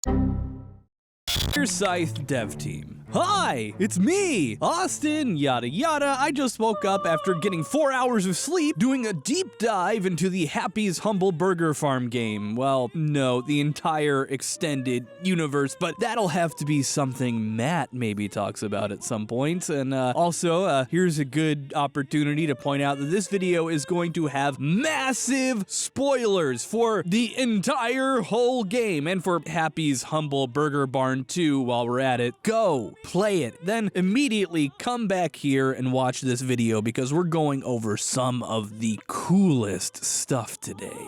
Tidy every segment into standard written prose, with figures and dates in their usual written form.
Your Scythe dev team. Hi, it's me, Austin, yada yada. I just woke up after getting 4 hours of sleep doing a deep dive into the Happy's Humble Burger Farm game. Well, no, the entire extended universe, but that'll have to be something Matt maybe talks about at some point. And also, here's a good opportunity to point out that this video is going to have massive spoilers for the entire whole game and for Happy's Humble Burger Barn 2 while we're at it. Go! Play it, then immediately come back here and watch this video because we're going over some of the coolest stuff today.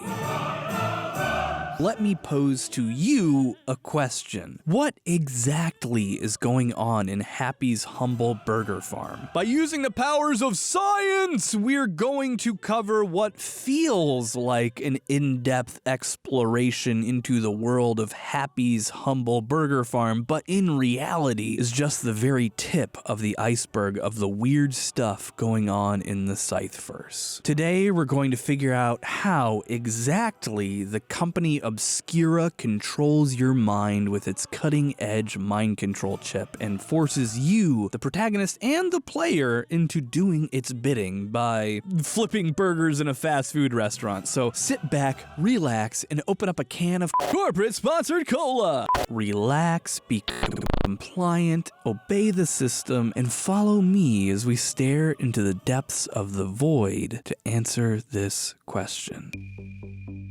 Let me pose to you a question. What exactly is going on in Happy's Humble Burger Farm? By using the powers of science, we're going to cover what feels like an in-depth exploration into the world of Happy's Humble Burger Farm, but in reality is just the very tip of the iceberg of the weird stuff going on in the Scytheverse. Today, we're going to figure out how exactly the company OBSCURA controls your mind with its cutting-edge mind control chip and forces you, the protagonist and the player, into doing its bidding by flipping burgers in a fast food restaurant. So sit back, relax, and open up a can of corporate-sponsored cola. Relax, be compliant, obey the system, and follow me as we stare into the depths of the void to answer this question.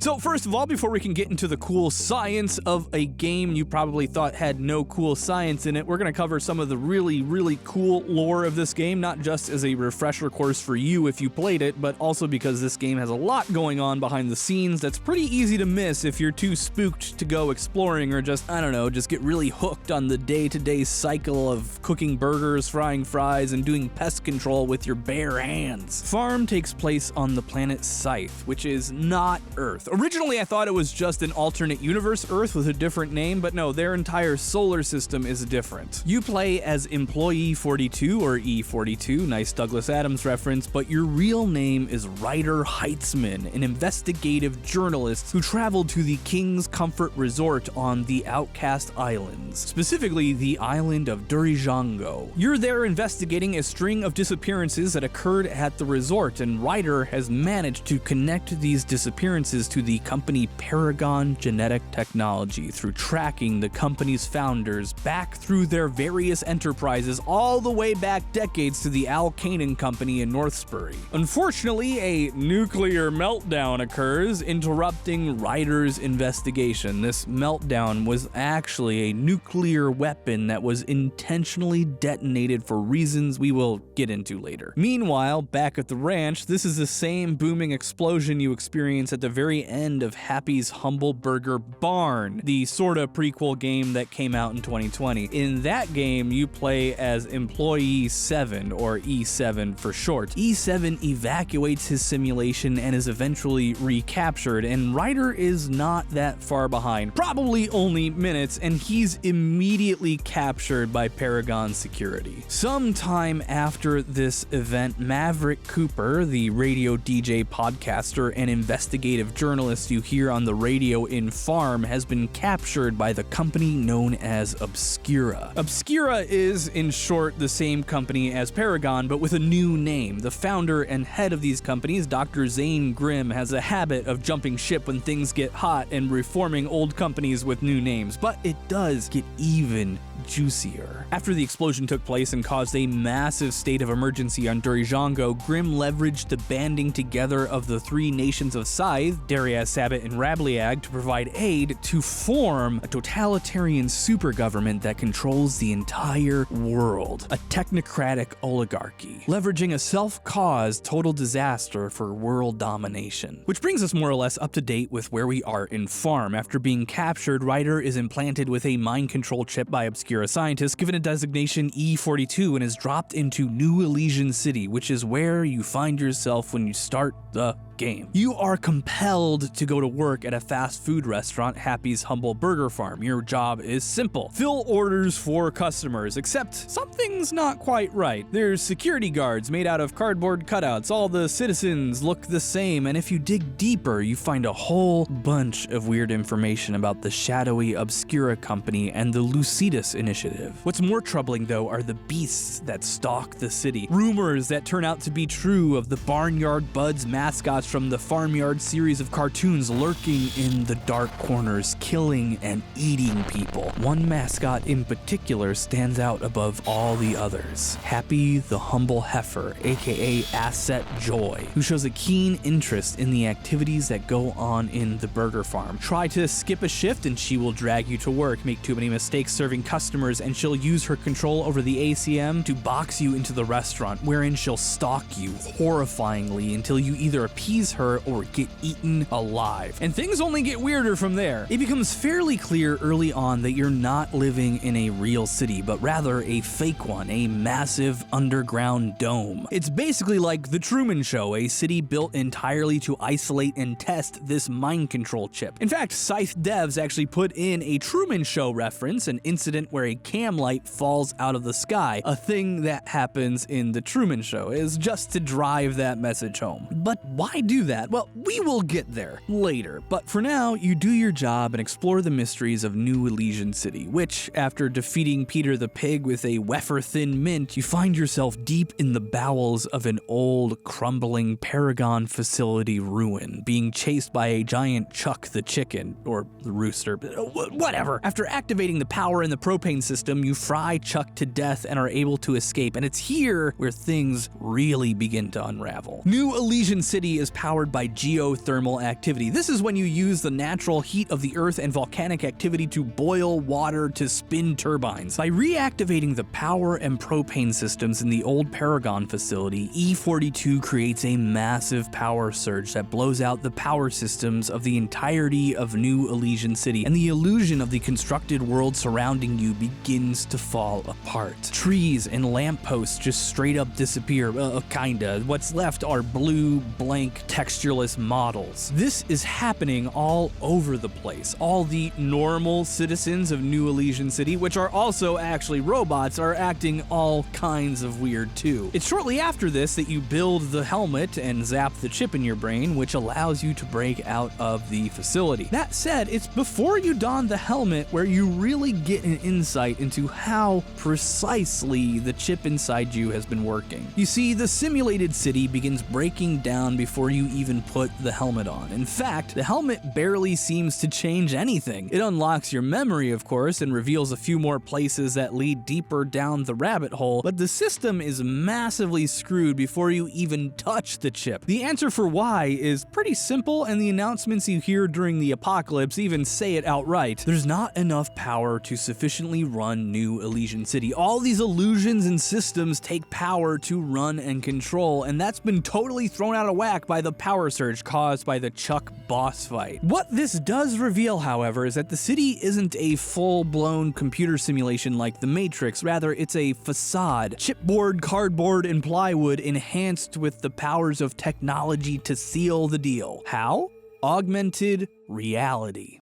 So first of all, before we can get into the cool science of a game you probably thought had no cool science in it, we're going to cover some of the really cool lore of this game, not just as a refresher course for you if you played it, but also because this game has a lot going on behind the scenes that's pretty easy to miss if you're too spooked to go exploring or just, I don't know, just get really hooked on the day-to-day cycle of cooking burgers, frying fries, and doing pest control with your bare hands. Farm takes place on the planet Scythe, which is not Earth. Originally, I thought it was just an alternate universe Earth with a different name, but no, their entire solar system is different. You play as Employee 42 or E42, nice Douglas Adams reference, but your real name is Ryder Heitzman, an investigative journalist who traveled to the King's Comfort Resort on the Outcast Islands, specifically the island of Dirijango. You're there investigating a string of disappearances that occurred at the resort, and Ryder has managed to connect these disappearances to the company Paragon Genetic Technology through tracking the company's founders back through their various enterprises all the way back decades to the Al Kanan Company in Northsbury. Unfortunately, a nuclear meltdown occurs, interrupting Ryder's investigation. This meltdown was actually a nuclear weapon that was intentionally detonated for reasons we will get into later. Meanwhile, back at the ranch, this is the same booming explosion you experience at the very end of Happy's Humble Burger Barn, the sorta prequel game that came out in 2020. In that game, you play as Employee 7, or E7 for short. E7 evacuates his simulation and is eventually recaptured, and Ryder is not that far behind, probably only minutes, and he's immediately captured by Paragon security. Sometime after this event, Maverick Cooper, the radio DJ podcaster and investigative journalist you hear on the radio in Farm, has been captured by the company known as OBSCURA. OBSCURA is, in short, the same company as Paragon, but with a new name. The founder and head of these companies, Dr. Zane Grimm, has a habit of jumping ship when things get hot and reforming old companies with new names, but it does get even juicier. After the explosion took place and caused a massive state of emergency on Dirijango, Grimm leveraged the banding together of the three nations of Scythe, Darius, Sabbat, and Rabliag, to provide aid to form a totalitarian super government that controls the entire world, a technocratic oligarchy, leveraging a self-caused total disaster for world domination. Which brings us more or less up to date with where we are in Farm. After being captured, Ryder is implanted with a mind control chip by OBSCURA scientists, given a designation E42, and is dropped into New Elysian City, which is where you find yourself when you start the game. You are compelled to go to work at a fast food restaurant, Happy's Humble Burger Farm. Your job is simple: fill orders orders for customers, except something's not quite right. There's security guards made out of cardboard cutouts, all the citizens look the same, and if you dig deeper, you find a whole bunch of weird information about the shadowy OBSCURA company and the Lucidus initiative. What's more troubling, though, are the beasts that stalk the city. Rumors that turn out to be true of the Barnyard Buds mascots from the Farmyard series of cartoons lurking in the dark corners, killing and eating people. One mascot in particular stands out above all the others. Happy the Humble Heifer, aka Asset Joy, who shows a keen interest in the activities that go on in the burger farm. Try to skip a shift and she will drag you to work. Make too many mistakes serving customers and she'll use her control over the ACM to box you into the restaurant, wherein she'll stalk you horrifyingly until you either appease her or get eaten alive. And things only get weirder from there. It becomes fairly clear early on that you're not living in a real city, but rather a fake one, a massive underground dome. It's basically like The Truman Show, a city built entirely to isolate and test this mind control chip. In fact, Scythe devs actually put in a Truman Show reference, an incident where a cam light falls out of the sky. A thing that happens in The Truman Show is just to drive that message home. But why do that? Well, we will get there later. But for now, you do your job and explore the mysteries of New Elysian City, which, after defeating Peter the Pig with a wafer-thin mint, you find yourself deep in the bowels of an old, crumbling Paragon facility ruin, being chased by a giant Chuck the Chicken, or the rooster, whatever. After activating the power in the propane system, you fry Chuck to death and are able to escape, and it's here where things really begin to unravel. New Elysian City is powered by geothermal activity. This is when you use the natural heat of the earth and volcanic activity to boil water to spin turbines. By reactivating the power and propane systems in the old Paragon facility, E42 creates a massive power surge that blows out the power systems of the entirety of New Elysian City, and the illusion of the constructed world surrounding you begins to fall apart. Trees and lampposts just straight up disappear, kinda. What's left are blue, blank, textureless models. This is happening all over the place. All the normal citizens of New Elysian City, which are also actually robots, are acting all kinds of weird too. It's shortly after this that you build the helmet and zap the chip in your brain, which allows you to break out of the facility. That said, it's before you don the helmet where you really get an insight into how precisely the chip inside you has been working. You see, the simulated city begins breaking down before you even put the helmet on. In fact, the helmet barely seems to change anything. It unlocks your memory, of course, and reveals a few more places that lead deeper down the rabbit hole, but the system is massively screwed before you even touch the chip. The answer for why is pretty simple, and the announcements you hear during the apocalypse even say it outright. There's not enough power to sufficiently run New Elysian City. All these illusions and systems take power to run and control, and that's been totally thrown out of whack by the power surge caused by the Chuck boss fight. What this does reveal, however, is that the city isn't a full-blown computer simulation like the Matrix. Rather, it's a facade. Chipboard, cardboard, and plywood enhanced with the powers of technology to seal the deal. How? Augmented reality.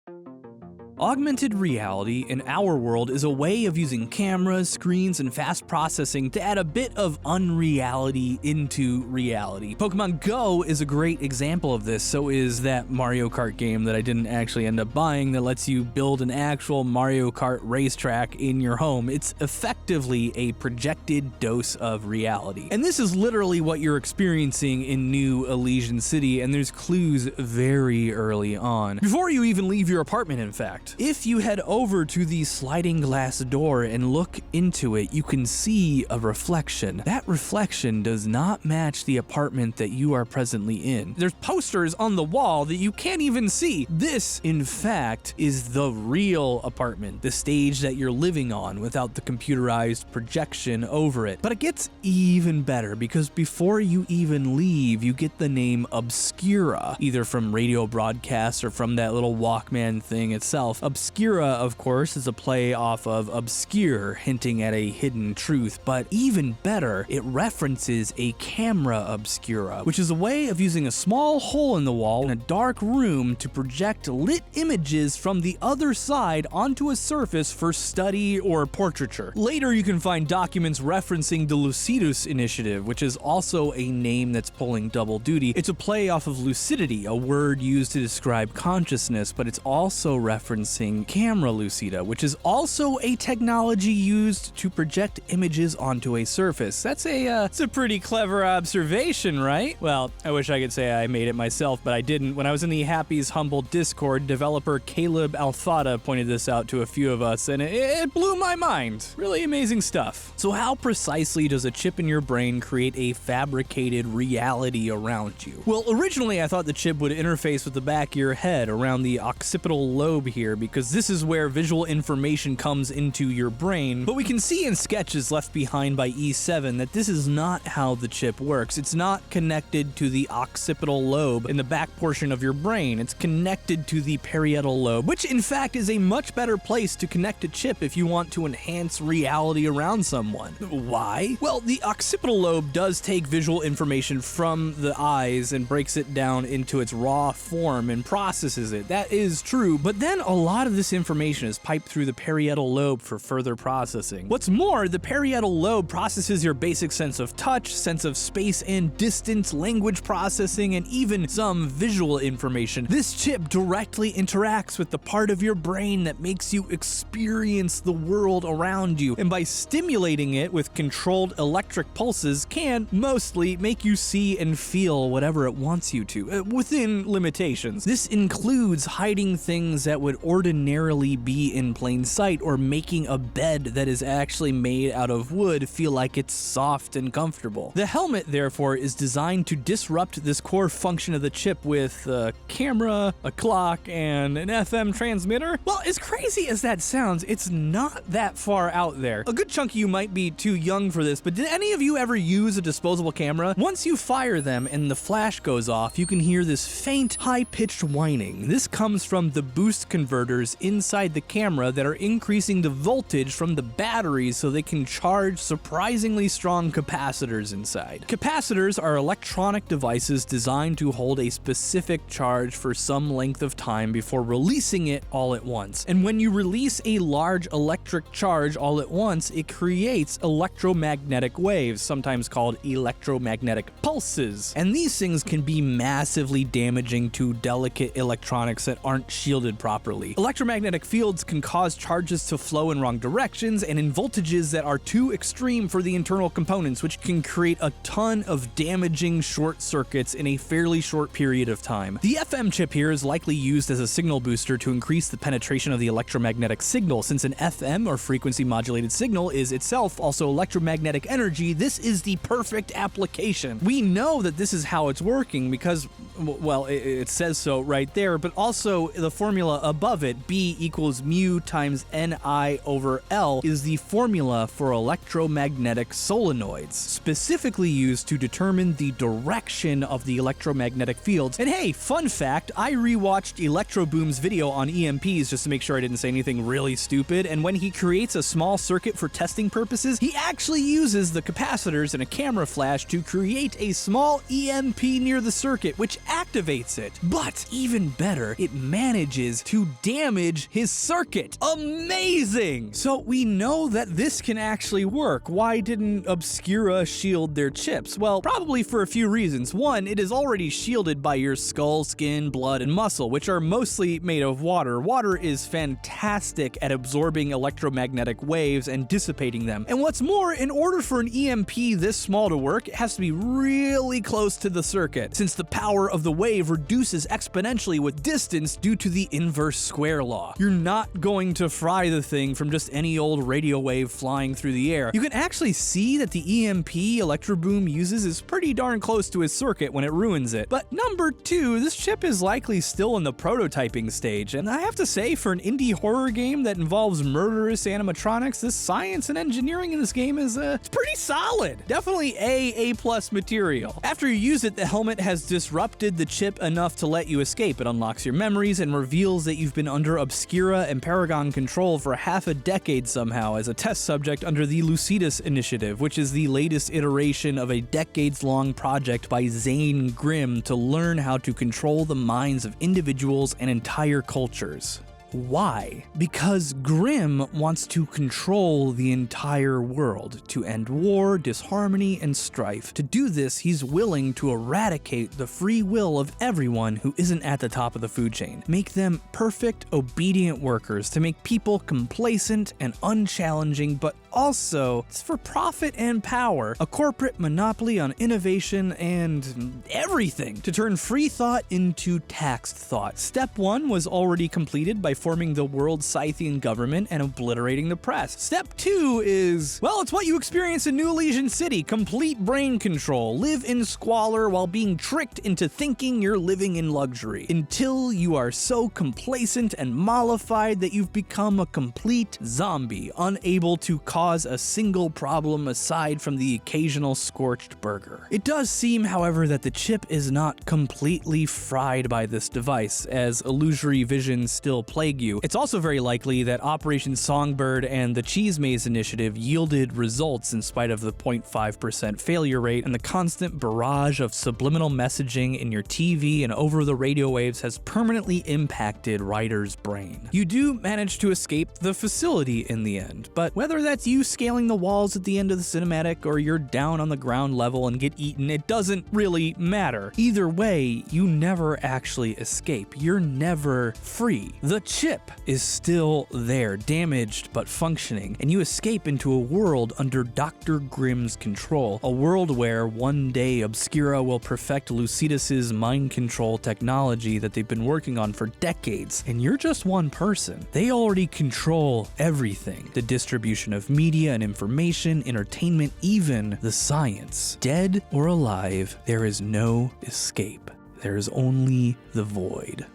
Augmented reality in our world is a way of using cameras, screens, and fast processing to add a bit of unreality into reality. Pokemon Go is a great example of this, so is that Mario Kart game that I didn't actually end up buying that lets you build an actual Mario Kart racetrack in your home. It's effectively a projected dose of reality. And this is literally what you're experiencing in New Elysian City, and there's clues very early on. Before you even leave your apartment, in fact. If you head over to the sliding glass door and look into it, you can see a reflection. That reflection does not match the apartment that you are presently in. There's posters on the wall that you can't even see. This, in fact, is the real apartment, the stage that you're living on without the computerized projection over it. But it gets even better, because before you even leave, you get the name OBSCURA, either from radio broadcasts or from that little Walkman thing itself. itself. Obscura, of course, is a play off of obscure, hinting at a hidden truth, but even better, it references a camera obscura, which is a way of using a small hole in the wall in a dark room to project lit images from the other side onto a surface for study or portraiture. Later, you can find documents referencing the Lucidus Initiative, which is also a name that's pulling double duty. It's a play off of lucidity, a word used to describe consciousness, but it's also referencing camera lucida, which is also a technology used to project images onto a surface. It's a pretty clever observation, right? Well, I wish I could say I made it myself, but I didn't. When I was in the Happy's Humble Discord, developer Caleb Alfada pointed this out to a few of us, and it blew my mind. Really amazing stuff. So how precisely does a chip in your brain create a fabricated reality around you? Well, originally I thought the chip would interface with the back of your head around the occipital lobe here, because this is where visual information comes into your brain, but we can see in sketches left behind by E7 that this is not how the chip works. It's not connected to the occipital lobe in the back portion of your brain. It's connected to the parietal lobe, which in fact is a much better place to connect a chip if you want to enhance reality around someone. Why? Well, the occipital lobe does take visual information from the eyes and breaks it down into its raw form and processes it. That is true, but then a lot of this information is piped through the parietal lobe for further processing. What's more, the parietal lobe processes your basic sense of touch, sense of space and distance, language processing, and even some visual information. This chip directly interacts with the part of your brain that makes you experience the world around you, and by stimulating it with controlled electric pulses can mostly make you see and feel whatever it wants you to, within limitations. This includes hiding things that would ordinarily be in plain sight, or making a bed that is actually made out of wood feel like it's soft and comfortable. The helmet, therefore, is designed to disrupt this core function of the chip with a camera, a clock, and an FM transmitter. Well, as crazy as that sounds, it's not that far out there. A good chunk of you might be too young for this, but did any of you ever use a disposable camera? Once you fire them and the flash goes off, you can hear this faint, high-pitched whining. This comes from the boost converters inside the camera that are increasing the voltage from the batteries so they can charge surprisingly strong capacitors inside. Capacitors are electronic devices designed to hold a specific charge for some length of time before releasing it all at once. And when you release a large electric charge all at once, it creates electromagnetic waves, sometimes called electromagnetic pulses. And these things can be massively damaging to delicate electronics that aren't shielded properly. Electromagnetic fields can cause charges to flow in wrong directions and in voltages that are too extreme for the internal components, which can create a ton of damaging short circuits in a fairly short period of time. The FM chip here is likely used as a signal booster to increase the penetration of the electromagnetic signal. Since an FM, or frequency modulated signal, is itself also electromagnetic energy, this is the perfect application. We know that this is how it's working because, well, it says so right there, but also the formula above it, B equals mu times Ni over L, is the formula for electromagnetic solenoids, specifically used to determine the direction of the electromagnetic fields. And hey, fun fact, I rewatched Electro Boom's video on EMPs just to make sure I didn't say anything really stupid, and when he creates a small circuit for testing purposes, he actually uses the capacitors and a camera flash to create a small EMP near the circuit, which activates it. But even better, it manages to damage his circuit. Amazing! So we know that this can actually work. Why didn't OBSCURA shield their chips? Well, probably for a few reasons. One, it is already shielded by your skull, skin, blood, and muscle, which are mostly made of water. Water is fantastic at absorbing electromagnetic waves and dissipating them. And what's more, in order for an EMP this small to work, it has to be really close to the circuit, since the power of the wave reduces exponentially with distance due to the inverse square law. You're not going to fry the thing from just any old radio wave flying through the air. You can actually see that the EMP Electro Boom uses is pretty darn close to his circuit when it ruins it. But number two, this chip is likely still in the prototyping stage, and I have to say, for an indie horror game that involves murderous animatronics, this science and engineering in this game is it's pretty solid. Definitely A+ material. After you use it, the helmet has disrupted the chip enough to let you escape. It unlocks your memories and reveals that you've been been under OBSCURA and Paragon control for half a decade somehow as a test subject under the Lucidus Initiative, which is the latest iteration of a decades-long project by Zane Grimm to learn how to control the minds of individuals and entire cultures. Why? Because Grimm wants to control the entire world, to end war, disharmony, and strife. To do this, he's willing to eradicate the free will of everyone who isn't at the top of the food chain. Make them perfect, obedient workers, to make people complacent and unchallenging, but also, it's for profit and power, a corporate monopoly on innovation and everything, to turn free thought into taxed thought. Step 1 was already completed by forming the world Scythian government and obliterating the press. Step 2 is, well, it's what you experience in New Elysian City, complete brain control. Live in squalor while being tricked into thinking you're living in luxury, until you are so complacent and mollified that you've become a complete zombie, unable to cause a single problem aside from the occasional scorched burger. It does seem, however, that the chip is not completely fried by this device, as illusory visions still plague you. It's also very likely that Operation Songbird and the Cheese Maze Initiative yielded results in spite of the 0.5% failure rate, and the constant barrage of subliminal messaging in your TV and over the radio waves has permanently impacted Ryder's brain. You do manage to escape the facility in the end, but whether that's you scaling the walls at the end of the cinematic or you're down on the ground level and get eaten, it doesn't really matter. Either way, you never actually escape. You're never free. The chip is still there, damaged but functioning, and you escape into a world under Dr. Grimm's control, a world where one day OBSCURA will perfect Lucidus's mind control technology that they've been working on for decades, and you're just one person. They already control everything, the distribution of media and information, entertainment, even the science. Dead or alive, there is no escape. There is only the void.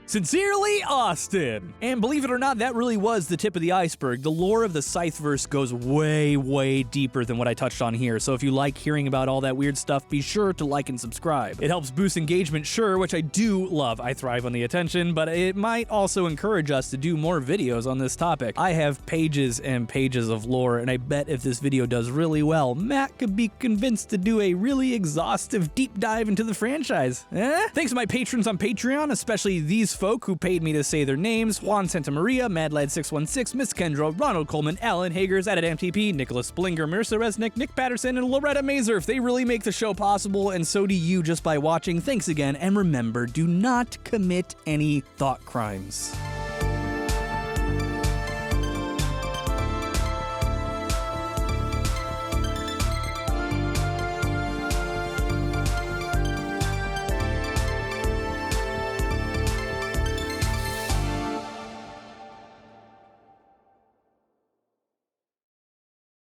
Sincerely, Austin! And believe it or not, that really was the tip of the iceberg. The lore of the Scytheverse goes way, way deeper than what I touched on here, so if you like hearing about all that weird stuff, be sure to like and subscribe. It helps boost engagement, sure, which I do love. I thrive on the attention, but it might also encourage us to do more videos on this topic. I have pages and pages of lore, and I bet if this video does really well, Matt could be convinced to do a really exhaustive deep dive into the franchise. Thanks to my patrons on Patreon, especially these folk who paid me to say their names: Juan, Santamaria, MadLad616, Miss Kendra, Ronald, Coleman, Alan, Hagers, AddedMTP, Nicholas Blinger, Marissa, Resnik, Nick Patterson, and Loretta Mazerf. They really make the show possible, and so do you just by watching. Thanks again, and remember, do not commit any thought crimes.